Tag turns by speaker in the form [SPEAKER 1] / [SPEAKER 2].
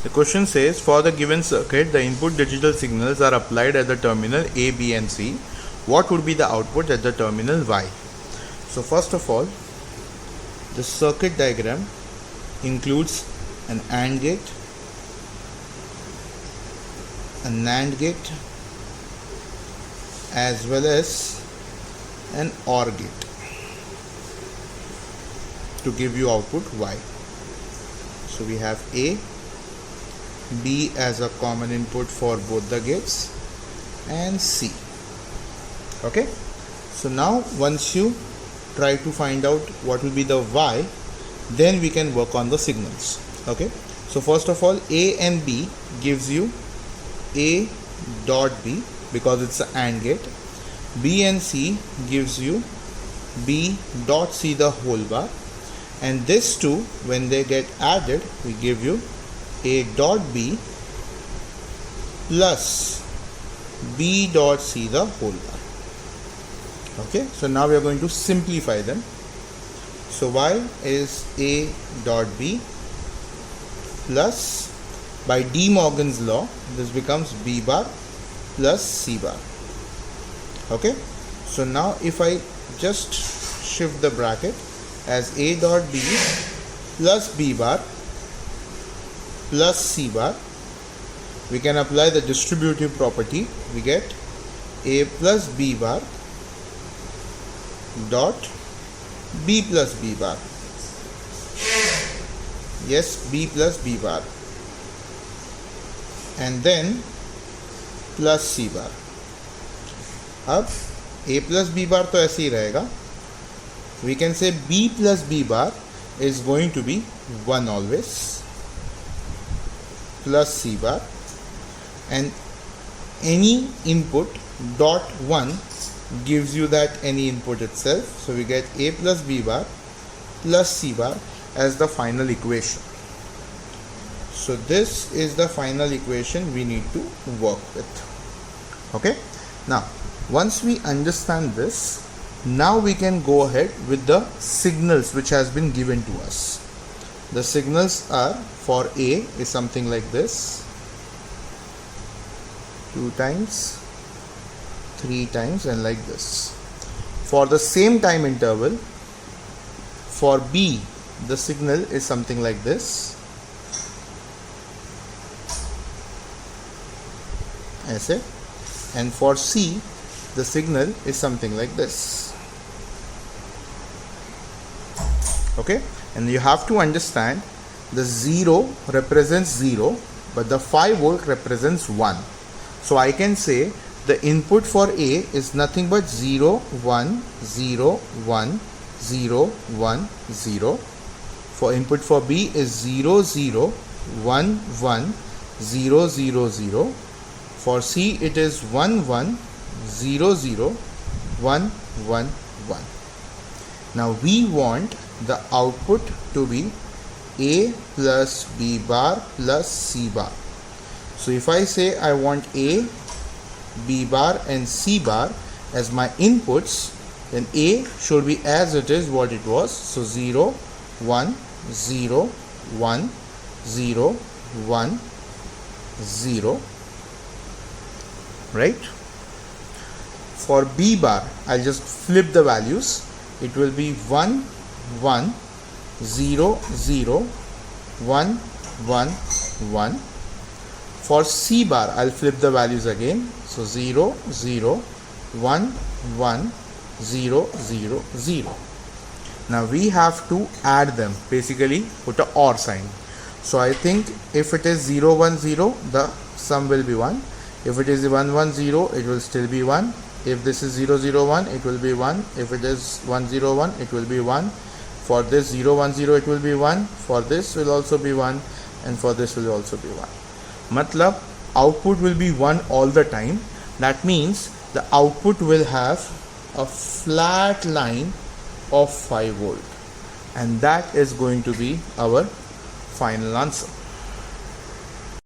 [SPEAKER 1] The question says, for the given circuit, the input digital signals are applied at the terminal A, B and C. What would be the output at the terminal Y? So first of all, the circuit diagram includes an AND gate, a NAND gate, as well as an OR gate to give you output Y. So we have A, B as a common input for both the gates, and C. Okay, so now once you try to find out what will be the Y, then we can work on the signals. Okay, so first of all, A and B gives you A dot B because it's an AND gate. B and C gives you B dot C the whole bar, and these two, when they get added, we give you A dot B plus B dot C the whole bar. Okay, so now we are going to simplify them. So Y is A dot B plus, by De Morgan's law, this becomes B bar plus C bar. Okay, so now if I just shift the bracket as A dot B plus B bar plus C bar, we can apply the distributive property. We get A plus B bar dot B plus B bar. Yes, B plus B bar, and then plus C bar. अब A plus B bar तो ऐसे ही रहेगा. We can say B plus B bar is going to be 1 always, plus C bar, and any input dot 1 gives you that any input itself. So we get A plus B bar plus C bar as the final equation. So this is the final equation we need to work with. Okay, now once we understand this, now we can go ahead with the signals which has been given to us. The signals are, for A is something like this, 2 times, 3 times, and like this. For the same time interval, for B the signal is something like this, ऐसे, and for C the signal is something like this. Okay, and you have to understand the 0 represents 0, but the 5 volt represents 1. So I can say the input for A is nothing but 0 1 0 1 0 1 0. For input for B is 0 0 1 1 0 0 0. For C it is 1 1 0 0 1 1 1. Now we want the output to be A plus B bar plus C bar. So if I say I want A, B bar and C bar as my inputs, then A should be as it is what it was. So 0 1 0 1 0 1 0, right? For B bar, I'll just flip the values. It will be 1 1 0 0 1 1 1. For C bar, I'll flip the values again. So 0 0 1 1 0 0 0. Now we have to add them, basically put a OR sign. So I think if it is 0 1 0, the sum will be 1. If it is 1 1 0, it will still be 1. If this is 0 0 1, it will be 1. If it is 1 0 1, it will be 1. For this 0 1 0, it will be 1. For this will also be 1, and for this will also be 1. Matlab output will be 1 all the time. That means the output will have a flat line of 5 volt, and that is going to be our final answer.